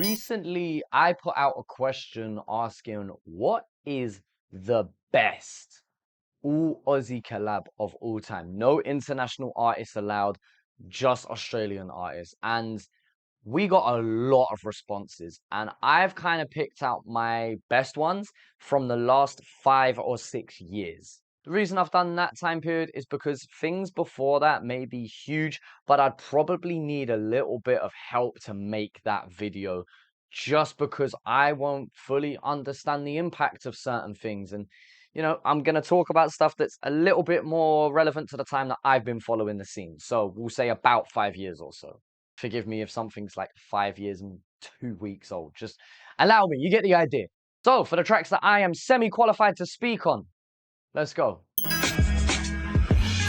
Recently, I put out a question asking what is the best all Aussie collab of all time? No international artists allowed, just Australian artists. And we got a lot of responses, and I've kind of picked out my best ones from the last 5 or 6 years. The reason I've done that time period is because things before that may be huge, but I'd probably need a little bit of help to make that video just because I won't fully understand the impact of certain things. And, I'm going to talk about stuff that's a little bit more relevant to the time that I've been following the scene. So we'll say about 5 years or so. Forgive me if something's like 5 years and 2 weeks old. Just allow me, you get the idea. So, for the tracks that I am semi-qualified to speak on, let's go.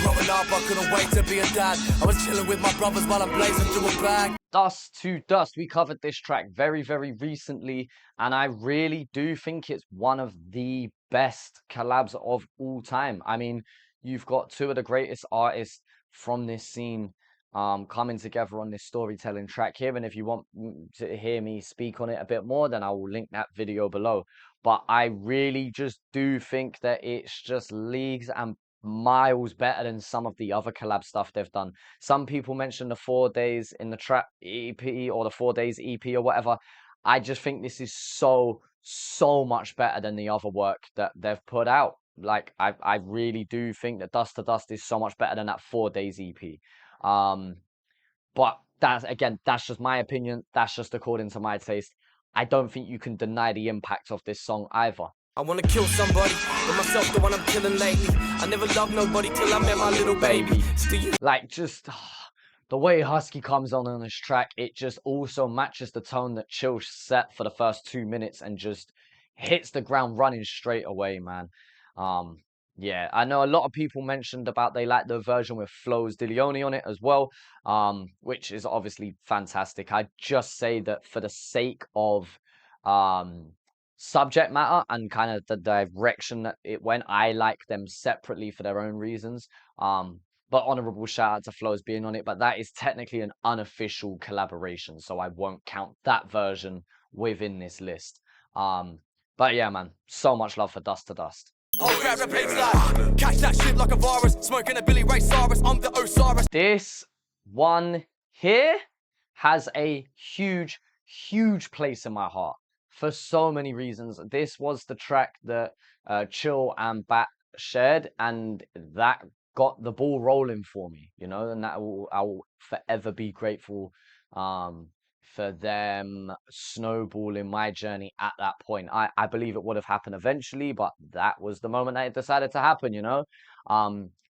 Growing up, I couldn't wait to be a dad. I was chilling with my brothers while I'm blazing through a bag. Dust to Dust. We covered this track very, very recently, and I really do think it's one of the best collabs of all time. I mean, you've got two of the greatest artists from this scene coming together on this storytelling track here, and if you want to hear me speak on it a bit more, then I will link that video below. But I really just do think that it's just leagues and miles better than some of the other collab stuff they've done. Some people mention the 4 Days in the Trap EP or the 4 Days EP or whatever. I just think this is so much better than the other work that they've put out. Like, I really do think that Dust to Dust is so much better than that 4 Days EP. But that's just my opinion. That's just according to my taste. I don't think you can deny the impact of this song either. I wanna kill somebody, but myself the one I'm killing lately. I never loved nobody till I met my little baby. Like, just the way Husky comes on this track, it just also matches the tone that Chill set for the first 2 minutes and just hits the ground running straight away, man. Yeah, I know a lot of people mentioned about they like the version with Flo's DeLeone on it as well, which is obviously fantastic. I just say that for the sake of subject matter and kind of the direction that it went, I like them separately for their own reasons. But honorable shout out to Flo's being on it, but that is technically an unofficial collaboration, so I won't count that version within this list. But yeah, man, so much love for Dust to Dust. Catch that shit like a virus, smoking a Billy Ray Cyrus, I'm the Osiris. This one here has a huge place in my heart for so many reasons. This was the track that Chill and Bat shared, and that got the ball rolling for me, and I will forever be grateful for them snowballing my journey at that point. I believe it would have happened eventually, but that was the moment that it decided to happen,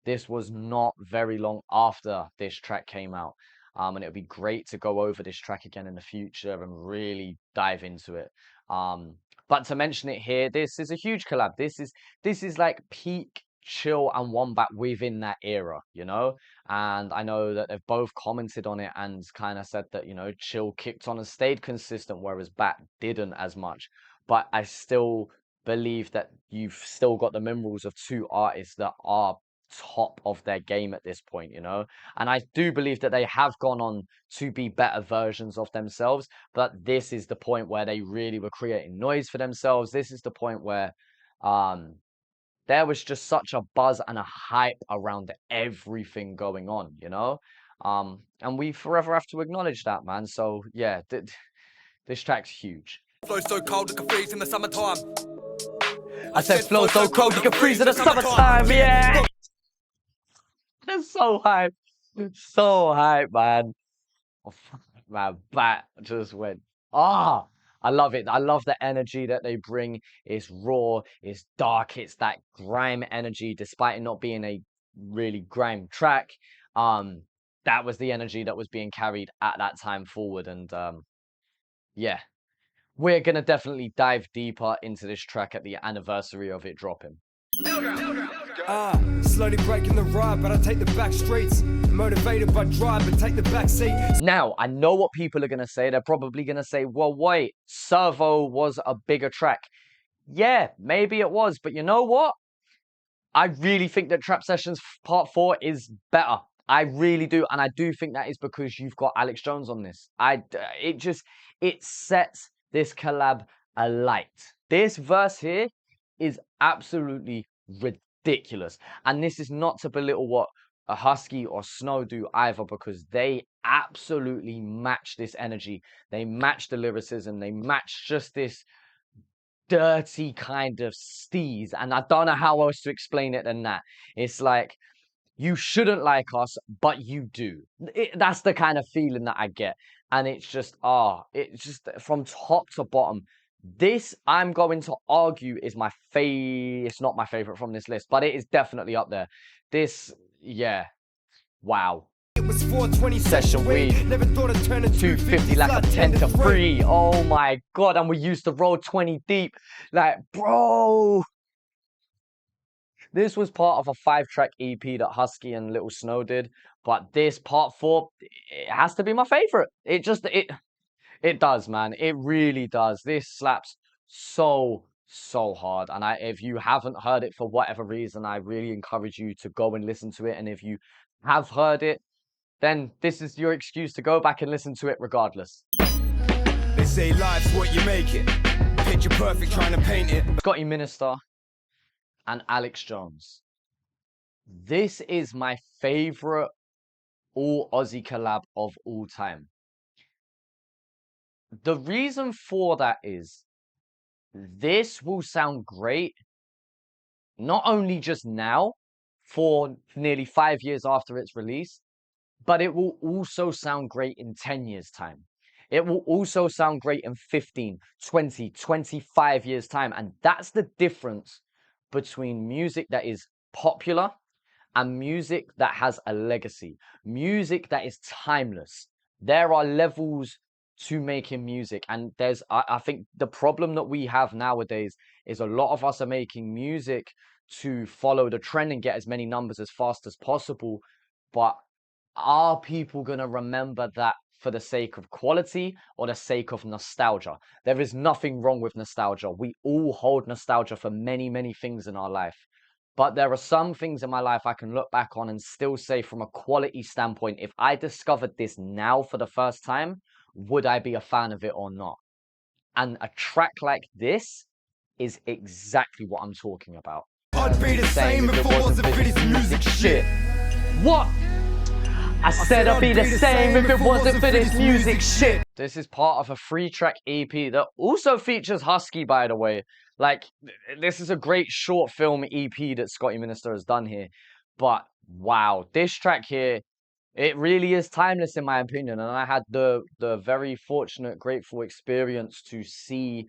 This was not very long after this track came out. And it would be great to go over this track again in the future and really dive into it. But to mention it here, this is a huge collab. This is like peak Chill and Wombat within that era, and I know that they've both commented on it and kind of said that, Chill kicked on and stayed consistent, whereas Bat didn't as much. But I still believe that you've still got the minerals of two artists that are top of their game at this point, and I do believe that they have gone on to be better versions of themselves, but this is the point where they really were creating noise for themselves. This is the point where there was just such a buzz and a hype around everything going on, and we forever have to acknowledge that, man. So yeah, this track's huge. Flow so cold you can freeze in the summertime. I said flow so cold you can freeze in the summertime, yeah! That's so hype. So hype, man. Oh, my Bat just went, I love it. I love the energy that they bring. It's raw, it's dark, it's that grime energy, despite it not being a really grime track. That was the energy that was being carried at that time forward. And yeah, we're gonna definitely dive deeper into this track at the anniversary of it dropping. Slowly breaking the ride, but I take the back streets. Motivated by drive, but take the back seat. Now, I know what people are going to say. They're probably going to say, well, wait, Servo was a bigger track. Yeah, maybe it was, but you know what? I really think that Trap Sessions Part 4 is better. I really do, and I do think that is because you've got Alex Jones on this. It sets this collab alight. This verse here is absolutely ridiculous, and this is not to belittle what a Husky or Snow do either, because they absolutely match this energy. They match the lyricism. They match just this dirty kind of steez, and I don't know how else to explain it than that. It's like, you shouldn't like us, but you do. That's the kind of feeling that I get. And it's just, it's just from top to bottom. This, I'm going to argue, is my favorite. It's not my favorite from this list, but it is definitely up there. This, yeah, wow. It was 420 Session weed. Never thought I'd turn a 250 like a 10 to 3. Oh my God. And we used to roll 20 deep. Like, bro. This was part of a 5-track EP that Husky and Little Snow did, but this part 4, it has to be my favorite. It does, man. It really does. This slaps so hard. And if you haven't heard it for whatever reason, I really encourage you to go and listen to it. And if you have heard it, then this is your excuse to go back and listen to it regardless. They say life's what you make it. Picture perfect trying to paint it. Scotty Minister and Alex Jones. This is my favorite all Aussie collab of all time. The reason for that is this will sound great not only just now for nearly 5 years after its release, but it will also sound great in 10 years time. It will also sound great in 15, 20, 25 years time. And that's the difference between music that is popular and music that has a legacy, music that is timeless. There are levels to making music, and I think the problem that we have nowadays is a lot of us are making music to follow the trend and get as many numbers as fast as possible. But are people going to remember that for the sake of quality or the sake of nostalgia? There is nothing wrong with nostalgia. We all hold nostalgia for many, many things in our life. But there are some things in my life I can look back on and still say, from a quality standpoint, if I discovered this now for the first time, would I be a fan of it or not? And a track like this is exactly what I'm talking about. I'd be the same if it wasn't for this music shit. What? I said I'd be the same if it wasn't for this music shit. This is part of a 3-track EP that also features Husky, by the way. Like, this is a great short film EP that Scotty Minister has done here. But wow, this track here, it really is timeless in my opinion. And I had the very fortunate, grateful experience to see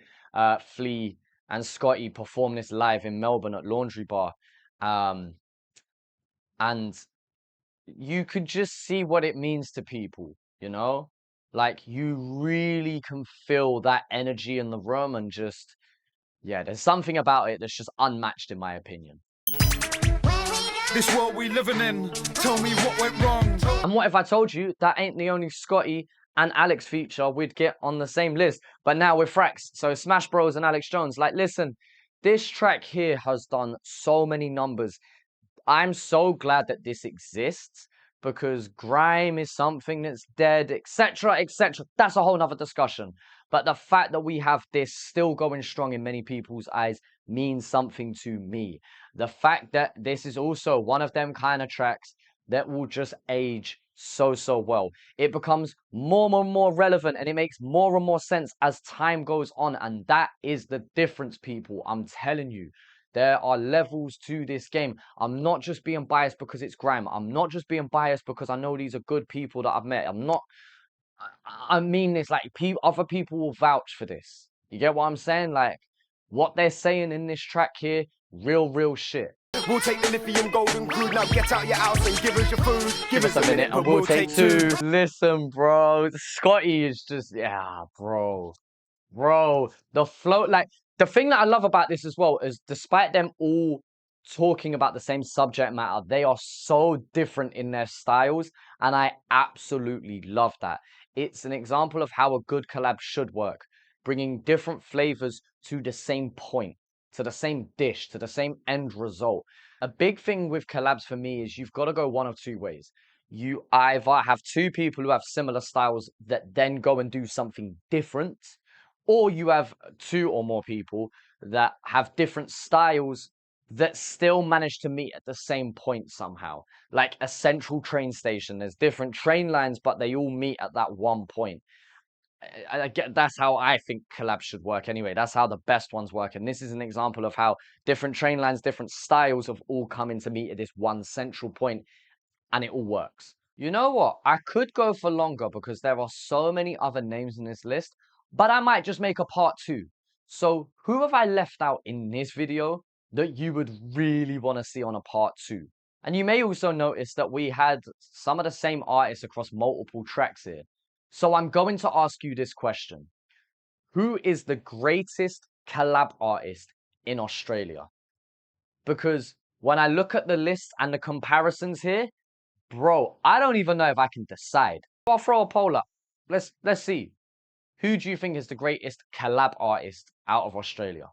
Flea and Scotty perform this live in Melbourne at Laundry Bar. And you could just see what it means to people, you know? Like, you really can feel that energy in the room, and just, yeah, there's something about it that's just unmatched in my opinion. This world we living in, tell me what went wrong. And what if I told you that ain't the only Scotty and Alex feature we'd get on the same list, but now we're Frax, so Smash Bros and Alex Jones. Like, listen, this track here has done so many numbers. I'm so glad that this exists, because grime is something that's dead, etc., etc. That's a whole nother discussion. But the fact that we have this still going strong in many people's eyes means something to me. The fact that this is also one of them kind of tracks that will just age so well. It becomes more and more relevant, and it makes more and more sense as time goes on. And that is the difference, people. I'm telling you. There are levels to this game. I'm not just being biased because it's grime. I'm not just being biased because I know these are good people that I've met. I mean this, like, other people will vouch for this. You get what I'm saying? Like, what they're saying in this track here, real shit. We'll take the lithium golden crude. Now get out your house and give us your food. Give us a minute and we'll take 2. Listen, bro. Scotty is just, yeah, bro. The flow, like, the thing that I love about this as well is, despite them all talking about the same subject matter, they are so different in their styles, and I absolutely love that. It's an example of how a good collab should work, bringing different flavors to the same point, to the same dish, to the same end result. A big thing with collabs for me is you've got to go one of two ways. you either have two people who have similar styles that then go and do something different, or you have two or more people that have different styles that still manage to meet at the same point somehow. Like a central train station, there's different train lines, but they all meet at that one point. I get that's how I think collabs should work anyway. That's how the best ones work. And this is an example of how different train lines, different styles have all come into meet at this one central point, and it all works. You know what? I could go for longer because there are so many other names in this list, but I might just make a part 2. So who have I left out in this video that you would really want to see on a part 2? And you may also notice that we had some of the same artists across multiple tracks here. So I'm going to ask you this question. Who is the greatest collab artist in Australia? Because when I look at the list and the comparisons here, bro, I don't even know if I can decide. I'll throw a poll up. Let's see. Who do you think is the greatest collab artist out of Australia?